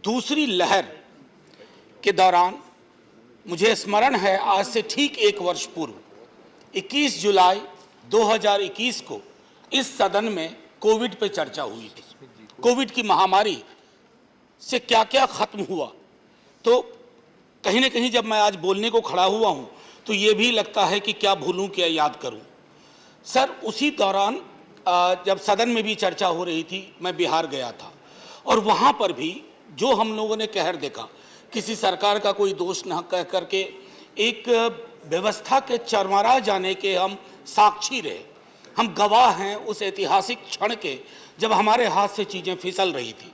दूसरी लहर के दौरान मुझे स्मरण है, आज से ठीक 1 वर्ष पूर्व 21 जुलाई 2021 को इस सदन में कोविड पे चर्चा हुई थी। कोविड की महामारी से क्या क्या खत्म हुआ, तो कहीं ना कहीं जब मैं आज बोलने को खड़ा हुआ हूं तो ये भी लगता है कि क्या भूलूं क्या याद करूं। सर, उसी दौरान जब सदन में भी चर्चा हो रही थी, मैं बिहार गया था और वहां पर भी जो हम लोगों ने कहर देखा, किसी सरकार का कोई दोष न कह करके एक व्यवस्था के चरमरा जाने के हम साक्षी रहे। हम गवाह हैं उस ऐतिहासिक क्षण के जब हमारे हाथ से चीज़ें फिसल रही थी।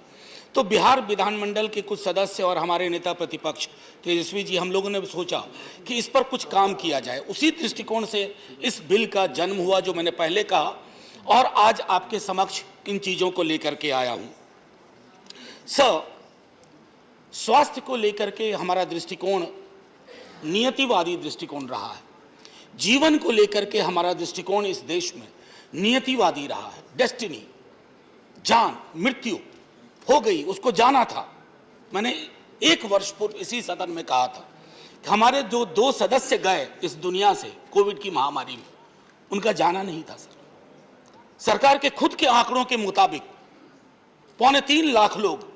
तो बिहार विधानमंडल के कुछ सदस्य और हमारे नेता प्रतिपक्ष तेजस्वी जी, हम लोगों ने सोचा कि इस पर कुछ काम किया जाए। उसी दृष्टिकोण से इस बिल का जन्म हुआ जो मैंने पहले कहा, और आज आपके समक्ष इन चीज़ों को लेकर के आया हूँ। स्वास्थ्य को लेकर के हमारा दृष्टिकोण नियतिवादी दृष्टिकोण रहा है। जीवन को लेकर के हमारा दृष्टिकोण इस देश में नियतिवादी रहा है। डेस्टिनी, जान मृत्यु हो गई, उसको जाना था। मैंने 1 वर्ष पूर्व इसी सदन में कहा था कि हमारे जो 2 सदस्य गए इस दुनिया से कोविड की महामारी में, उनका जाना नहीं था। सरकार के खुद के आंकड़ों के मुताबिक 2.25 लाख लोग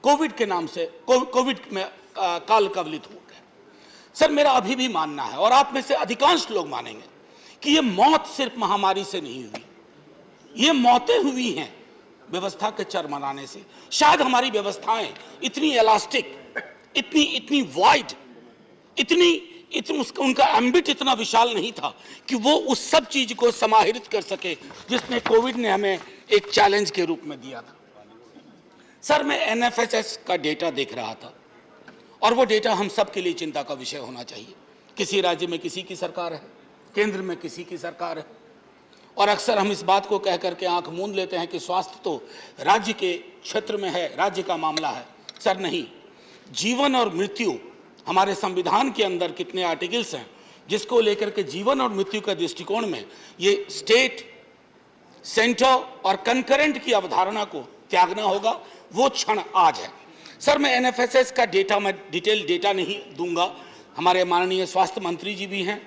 कोविड के नाम से कोविड में काल कवलित हो गए। सर, मेरा अभी भी मानना है और आप में से अधिकांश लोग मानेंगे कि ये मौत सिर्फ महामारी से नहीं हुई, ये मौतें हुई हैं व्यवस्था के चरमराने से। शायद हमारी व्यवस्थाएं इतनी इलास्टिक, इतनी वाइड, उनका एम्बिट इतना विशाल नहीं था कि वो उस सब चीज को समाहित कर सके जिसने कोविड ने हमें एक चैलेंज के रूप में दिया था। सर, मैं एनएफएसएस का डेटा देख रहा था और वो डेटा हम सब के लिए चिंता का विषय होना चाहिए। किसी राज्य में किसी की सरकार है, केंद्र में किसी की सरकार है, और अक्सर हम इस बात को कह करके आंख मूंद लेते हैं कि स्वास्थ्य तो राज्य के क्षेत्र में है, राज्य का मामला है। सर नहीं, जीवन और मृत्यु हमारे संविधान के अंदर कितने आर्टिकल्स हैं जिसको लेकर के जीवन और मृत्यु के दृष्टिकोण में ये स्टेट, सेंटर और कंकरेंट की अवधारणा को त्यागना होगा। वो क्षण आज है। सर, मैं एनएफएसएस का डेटा, मैं डिटेल डेटा नहीं दूंगा, हमारे माननीय स्वास्थ्य मंत्री जी भी हैं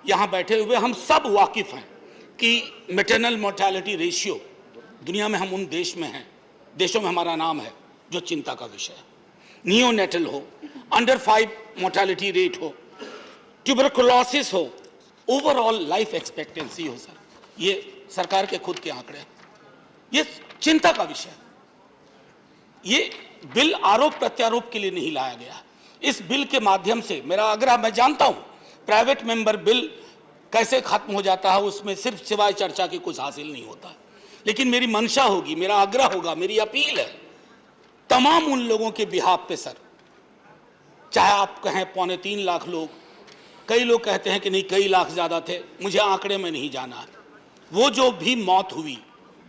यहाँ बैठे हुए, हम सब वाकिफ हैं कि मैटरनल मोर्टेलिटी रेशियो दुनिया में हम उन देशों में हमारा नाम है जो चिंता का विषय है। नियोनेटल हो, अंडर 5 मोर्टेलिटी रेट हो, ट्यूबरकुलोसिस हो, ओवरऑल लाइफ एक्सपेक्टेंसी हो। सर, ये सरकार के खुद के आंकड़े हैं, ये चिंता का विषय है। ये बिल आरोप प्रत्यारोप के लिए नहीं लाया गया। इस बिल के माध्यम से मेरा आग्रह, मैं जानता हूं प्राइवेट मेंबर बिल कैसे खत्म हो जाता है, उसमें सिर्फ सिवाय चर्चा के कुछ हासिल नहीं होता, लेकिन मेरी मंशा होगी, मेरा आग्रह होगा, मेरी अपील है तमाम उन लोगों के बिहाफ पे। सर, चाहे आप कहें 2.25 लाख लोग, कई लोग कहते हैं कि नहीं कई लाख ज्यादा थे, मुझे आंकड़े में नहीं जाना है। वो जो भी मौत हुई,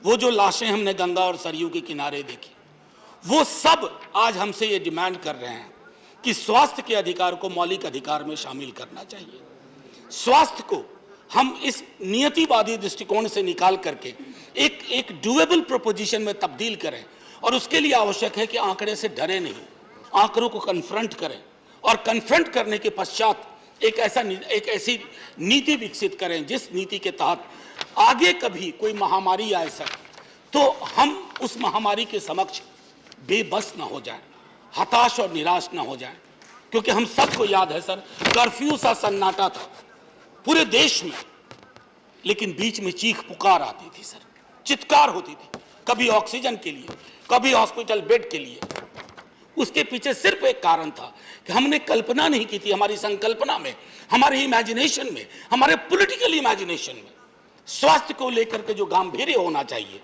वो जो लाशें हमने गंगा और सरयू के किनारे देखी, वो सब आज हमसे ये डिमांड कर रहे हैं कि स्वास्थ्य के अधिकार को मौलिक अधिकार में शामिल करना चाहिए। स्वास्थ्य को हम इस नियतिवादी दृष्टिकोण से निकाल करके एक डुएबल प्रोपोजिशन में तब्दील करें, और उसके लिए आवश्यक है कि आंकड़े से डरे नहीं, आंकड़ों को कन्फ्रंट करें, और कन्फ्रंट करने के पश्चात एक ऐसी नीति विकसित करें जिस नीति के तहत आगे कभी कोई महामारी आए सर, तो हम उस महामारी के समक्ष बेबस ना हो जाए, हताश और निराश ना हो जाए। क्योंकि हम सबको याद है सर, कर्फ्यू सा सन्नाटा था पूरे देश में, लेकिन बीच में चीख पुकार आती थी सर, चित्कार होती थी, कभी ऑक्सीजन के लिए, कभी हॉस्पिटल बेड के लिए। उसके पीछे सिर्फ एक कारण था कि हमने कल्पना नहीं की थी, हमारी संकल्पना में, हमारे इमेजिनेशन में, हमारे पॉलिटिकल इमेजिनेशन में स्वास्थ्य को लेकर के जो गांभीर्य होना चाहिए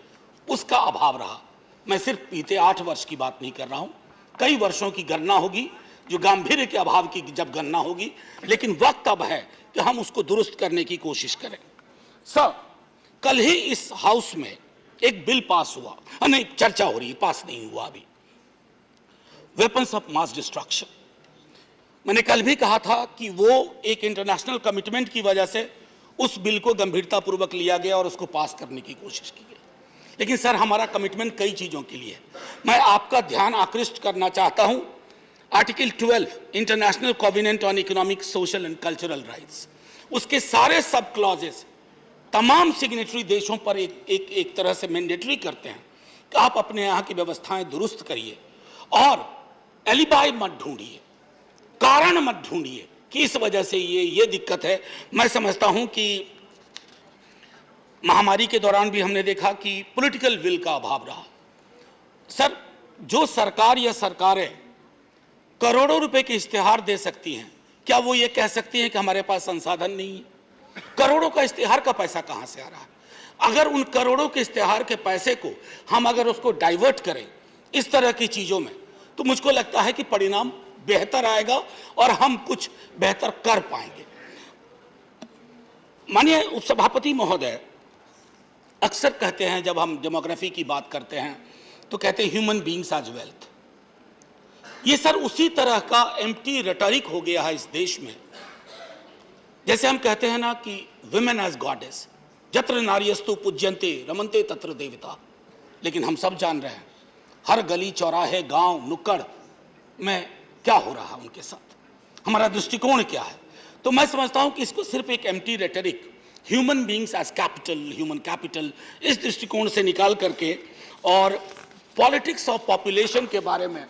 उसका अभाव रहा। मैं सिर्फ बीते 8 वर्ष की बात नहीं कर रहा हूं, कई वर्षों की गणना होगी जो गांभीर्य के अभाव की जब गणना होगी, लेकिन वक्त अब है कि हम उसको दुरुस्त करने की कोशिश करें। सर, कल ही इस हाउस में एक बिल पास हुआ, नहीं चर्चा हो रही है, पास नहीं हुआ अभी, वेपन्स ऑफ मास डिस्ट्रक्शन। मैंने कल भी कहा था कि वो एक इंटरनेशनल कमिटमेंट की वजह से उस बिल को गंभीरतापूर्वक लिया गया और उसको पास करने की कोशिश की गई। लेकिन सर हमारा कमिटमेंट कई चीज़ों के लिए है। मैं आपका ध्यान आकृष्ट करना चाहता हूं article 12 international covenant on economic, social and cultural rights, उसके सारे सब क्लॉजेस तमाम सिग्नेटरी देशों पर एक तरह से मैंडेटरी करते हैं कि आप अपने यहाँ की व्यवस्थाएं दुरुस्त करिए और एलिबाई मत ढूंढिए, कारण मत ढूंढिए कि इस वजह से ये दिक्कत है। मैं समझता हूं कि महामारी के दौरान भी हमने देखा कि पॉलिटिकल विल का अभाव रहा। सर जो सरकार या सरकारें करोड़ों रुपए के इश्तिहार दे सकती हैं, क्या वो ये कह सकती हैं कि हमारे पास संसाधन नहीं है? करोड़ों का इश्तिहार का पैसा कहां से आ रहा है? अगर उन करोड़ों के इश्तिहार के पैसे को हम अगर उसको डाइवर्ट करें इस तरह की चीजों में, तो मुझको लगता है कि परिणाम बेहतर आएगा और हम कुछ बेहतर कर पाएंगे। माननीय उपसभापति महोदय अक्सर कहते हैं, जब हम डेमोग्राफी की बात करते हैं तो कहते हैं ह्यूमन बीइंग्स एज वेल्थ। ये सर उसी तरह का एम्प्टी रेटोरिक हो गया है इस देश में, जैसे हम कहते हैं ना कि विमेन एज गॉडेस, जत्र नार्यस्तु पूज्यन्ते रमन्ते तत्र देवता। लेकिन हम सब जान रहे हैं हर गली चौराहे गांव नुक्कड़ में क्या हो रहा है उनके साथ, हमारा दृष्टिकोण क्या है। तो मैं समझता हूं कि इसको सिर्फ एक empty rhetoric, human beings as capital, human capital, इस दृष्टिकोण से निकाल करके, और पॉलिटिक्स ऑफ पॉपुलेशन के बारे में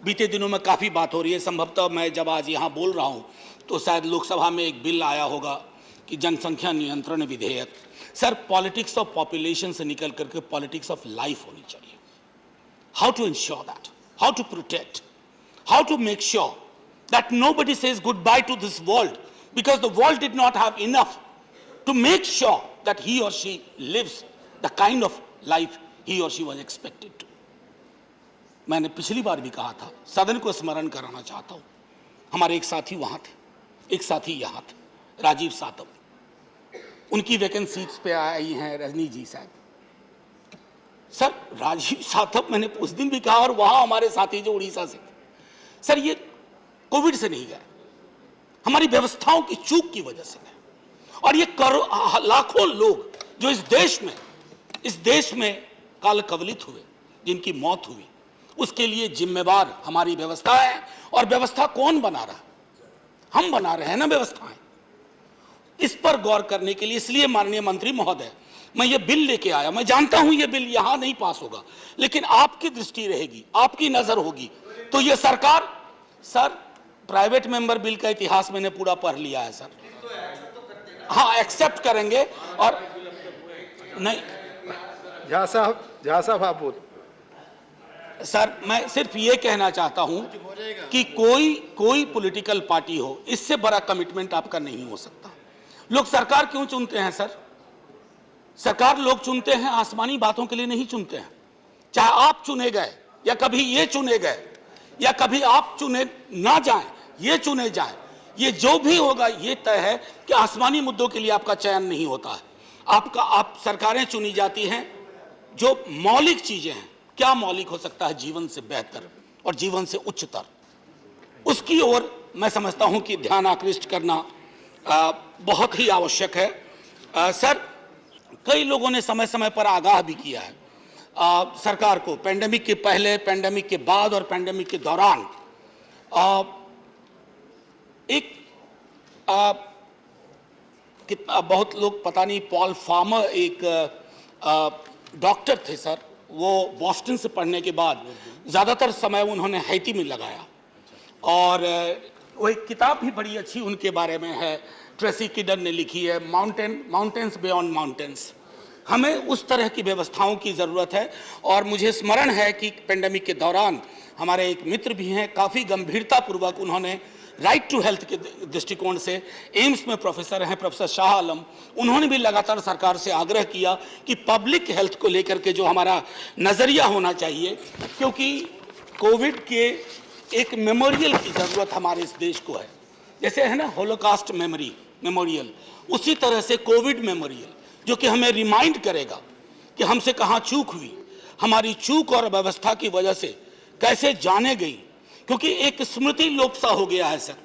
बीते दिनों में काफ़ी बात हो रही है। संभवतः मैं जब आज यहाँ बोल रहा हूँ तो शायद लोकसभा में एक बिल आया होगा कि जनसंख्या नियंत्रण विधेयक। सर पॉलिटिक्स ऑफ पॉपुलेशन से निकल करके पॉलिटिक्स ऑफ लाइफ होनी चाहिए। How to ensure that, how to protect, how to make sure that nobody says goodbye to this world because the world did not have enough to make sure that he or she lives the kind of life he or she was expected to. मैंने पिछली बार भी कहा था, सदन को स्मरण कराना चाहता हूं, हमारे एक साथी वहां थे, एक साथी यहां थे, राजीव सातव, उनकी वैकेंट सीट्स पे आई हैं रजनी जी साहब। सर राजीव सातव मैंने उस दिन भी कहा, और वहां हमारे साथी जो उड़ीसा से, सर ये कोविड से नहीं गए, हमारी व्यवस्थाओं की चूक की वजह से गए। और ये लाखों लोग जो इस देश में काल कवलित हुए, जिनकी मौत हुई, उसके लिए जिम्मेवार हमारी व्यवस्था है। और व्यवस्था कौन बना रहा? हम बना रहे हैं ना व्यवस्थाएं। इस पर गौर करने के लिए इसलिए माननीय मंत्री महोदय मैं ये बिल लेके आया। मैं जानता हूं ये बिल यहां नहीं पास होगा, लेकिन आपकी दृष्टि रहेगी, आपकी नजर होगी तो ये सरकार, सर प्राइवेट मेंबर बिल का इतिहास मैंने पूरा पढ़ लिया है सर, हाँ एक्सेप्ट करेंगे। और नहीं झा साहब आप बोल। सर मैं सिर्फ ये कहना चाहता हूं कि कोई पॉलिटिकल पार्टी हो, इससे बड़ा कमिटमेंट आपका नहीं हो सकता। लोग सरकार क्यों चुनते हैं सर? सरकार लोग चुनते हैं आसमानी बातों के लिए नहीं चुनते हैं। चाहे आप चुने गए या कभी ये चुने गए या कभी आप चुने ना जाएं, ये चुने जाएं, ये जो भी होगा ये तय है कि आसमानी मुद्दों के लिए आपका चयन नहीं होता है। आप सरकारें चुनी जाती हैं जो मौलिक चीजें हैं। क्या मौलिक हो सकता है? जीवन से बेहतर और जीवन से उच्चतर, उसकी ओर मैं समझता हूं कि ध्यान आकृष्ट करना बहुत ही आवश्यक है। सर कई लोगों ने समय समय पर आगाह भी किया है सरकार को, पेंडेमिक के पहले, पेंडेमिक के बाद और पेंडेमिक के दौरान। बहुत लोग पता नहीं, पॉल फार्मर एक डॉक्टर थे सर, वो बॉस्टन से पढ़ने के बाद ज़्यादातर समय उन्होंने हैती में लगाया, और वो एक किताब भी बड़ी अच्छी उनके बारे में है, ट्रेसी किडन ने लिखी है, माउंटेन्स बियॉन्ड माउंटेन्स। हमें उस तरह की व्यवस्थाओं की ज़रूरत है। और मुझे स्मरण है कि पेंडेमिक के दौरान हमारे एक मित्र भी हैं, काफ़ी गंभीरतापूर्वक उन्होंने राइट टू हेल्थ के दृष्टिकोण से, एम्स में प्रोफेसर हैं प्रोफेसर शाह आलम, उन्होंने भी लगातार सरकार से आग्रह किया कि पब्लिक हेल्थ को लेकर के जो हमारा नज़रिया होना चाहिए, क्योंकि कोविड के एक मेमोरियल की ज़रूरत हमारे इस देश को है। जैसे है ना होलोकास्ट मेमोरियल, उसी तरह से कोविड मेमोरियल, जो कि हमें रिमाइंड करेगा कि हमसे कहाँ चूक हुई, हमारी चूक और व्यवस्था की वजह से कैसे जाने गई, क्योंकि एक स्मृति लोप सा हो गया है सर।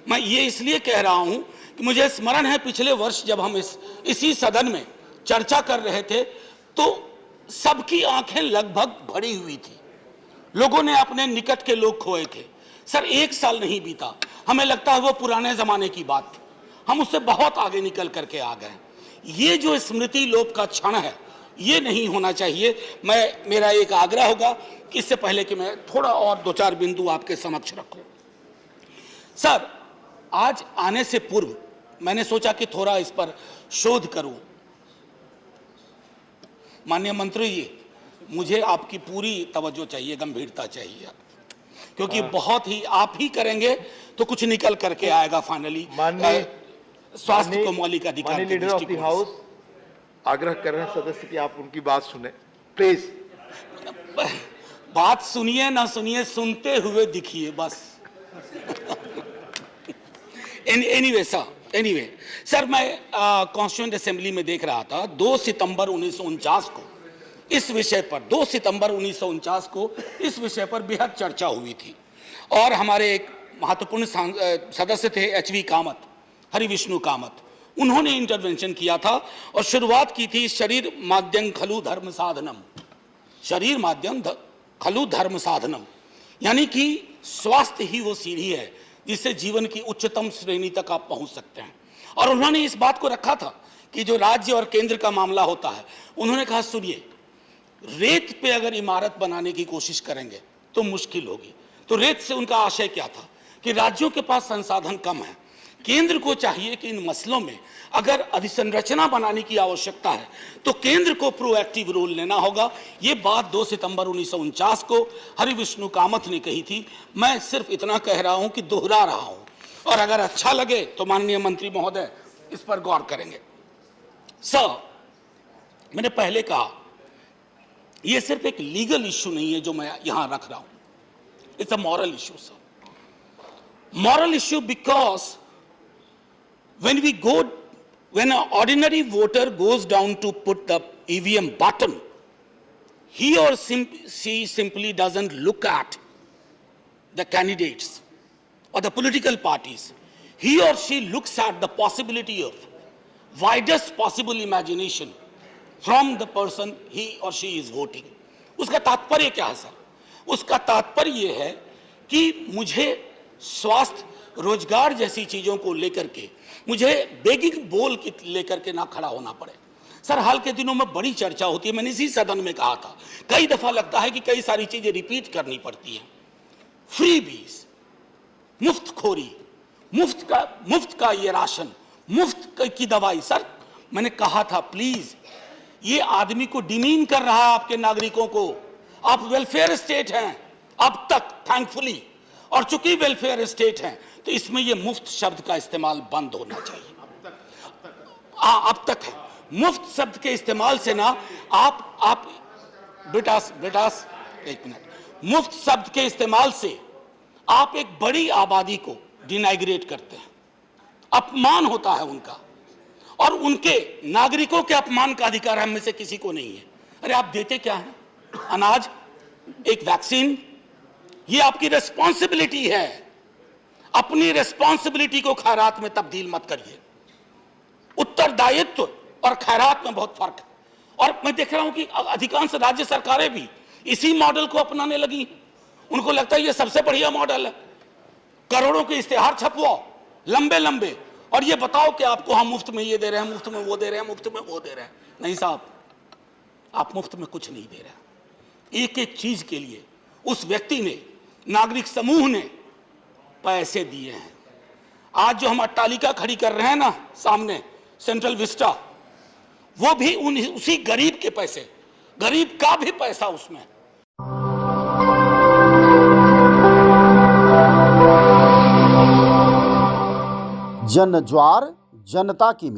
मैं ये इसलिए कह रहा हूं कि मुझे स्मरण है पिछले वर्ष जब हम इसी सदन में चर्चा कर रहे थे, तो सबकी आंखें लगभग भरी हुई थी, लोगों ने अपने निकट के लोग खोए थे। सर 1 साल नहीं बीता, हमें लगता है वो पुराने जमाने की बात थी, हम उससे बहुत आगे निकल करके आ गए। ये जो स्मृति लोप का क्षण है, ये नहीं होना चाहिए। मेरा एक आग्रह होगा कि इससे पहले कि मैं थोड़ा और 2-4 बिंदु आपके समक्ष रखूं। सर, आज आने से पूर्व मैंने सोचा कि थोड़ा इस पर शोध करूं। माननीय मंत्री जी, मुझे आपकी पूरी तवज्जो चाहिए, गंभीरता चाहिए, क्योंकि बहुत ही आप ही करेंगे तो कुछ निकल करके आएगा फाइनली। स्वास्थ्य को मौलिक अधिकार के लीडर ऑफ द दृष्टिकोण हाउस आग्रह कर रहे हैं सदस्य कि आप उनकी बात सुने प्लीज। से। बात सुनिए ना सुनिए, सुनते हुए दिखिए बस। एनीवे सर, मैं कॉन्स्टिट्यूएंट असेंबली में देख रहा था 2 सितंबर 1949 को इस विषय पर 2 सितंबर 1949 को इस विषय पर बेहद चर्चा हुई थी, और हमारे एक महत्वपूर्ण सदस्य थे HV कामत, हरिविष्णु कामत। उन्होंने इंटरवेंशन किया था और शुरुआत की थी शरीर माध्यम खलु धर्म साधनम, शरीर माध्यम खलु धर्म साधनम, यानी कि स्वास्थ्य ही वो सीढ़ी है जिससे जीवन की उच्चतम श्रेणी तक आप पहुंच सकते हैं। और उन्होंने इस बात को रखा था कि जो राज्य और केंद्र का मामला होता है, उन्होंने कहा सुनिए, रेत पे अगर इमारत बनाने की कोशिश करेंगे तो मुश्किल होगी। तो रेत से उनका आशय क्या था कि राज्यों के पास संसाधन कम है, केंद्र को चाहिए कि इन मसलों में अगर अधिसंरचना बनाने की आवश्यकता है तो केंद्र को प्रोएक्टिव रोल लेना होगा। ये बात 2 सितंबर 1949 को हरिविष्णु कामत ने कही थी। मैं सिर्फ इतना कह रहा हूं कि दोहरा रहा हूं, और अगर अच्छा लगे तो माननीय मंत्री महोदय इस पर गौर करेंगे। सर, मैंने पहले कहा यह सिर्फ एक लीगल इश्यू नहीं है जो मैं यहां रख रहा हूं, it's a moral issue sir. Moral issue because when an ordinary voter goes down to put the EVM button, he or she simply doesn't look at the candidates or the political parties. He or she looks at the possibility of widest possible imagination from the person he or she is voting. उसका तात्पर्य क्या है sir? उसका तात्पर्य यह है कि मुझे स्वास्थ्य, रोजगार जैसी चीजों को लेकर के मुझे बेगिंग बोल की लेकर के ना खड़ा होना पड़े। सर, हाल के दिनों में बड़ी चर्चा होती है, मैंने इसी सदन में कहा था, कई दफा लगता है कि कई सारी चीजें रिपीट करनी पड़ती हैं। फ्रीबीज, मुफ्तखोरी, मुफ्त का ये राशन, मुफ्त की दवाई। सर, मैंने कहा था प्लीज, ये आदमी को डिमीन कर रहा है, आपके नागरिकों को। आप वेलफेयर स्टेट हैं अब तक, थैंकफुली, और चूंकि वेलफेयर स्टेट हैं तो इसमें ये मुफ्त शब्द का इस्तेमाल बंद होना चाहिए। अब तक है। मुफ्त शब्द के इस्तेमाल से ना आप बेटास एक मिनट, मुफ्त शब्द के इस्तेमाल से आप एक बड़ी आबादी को डिनाइग्रेट करते हैं, अपमान होता है उनका, और उनके नागरिकों के अपमान का अधिकार हम में से किसी को नहीं है। अरे आप देते क्या है? अनाज, एक वैक्सीन, ये आपकी रेस्पॉन्सिबिलिटी है। अपनी रेस्पॉन्सिबिलिटी को खैरात में तब्दील मत करिए। उत्तरदायित्व और खैरात में बहुत फर्क है। और मैं देख रहा हूं कि अधिकांश राज्य सरकारें भी इसी मॉडल को अपनाने लगी। उनको लगता है ये सबसे बढ़िया मॉडल है। करोड़ों के इश्तेहार छपवाओ लंबे लंबे, और ये बताओ कि आपको हम मुफ्त में ये दे रहे हैं, मुफ्त में वो दे रहे हैं, मुफ्त में वो दे रहे हैं। नहीं साहब, आप मुफ्त में कुछ नहीं दे रहे। एक एक चीज के लिए उस व्यक्ति ने, नागरिक समूह ने पैसे दिए हैं। आज जो हम अट्टालिका खड़ी कर रहे हैं ना सामने, सेंट्रल विस्टा, वो भी उसी गरीब के पैसे, गरीब का भी पैसा उसमें। जन ज्वार जनता की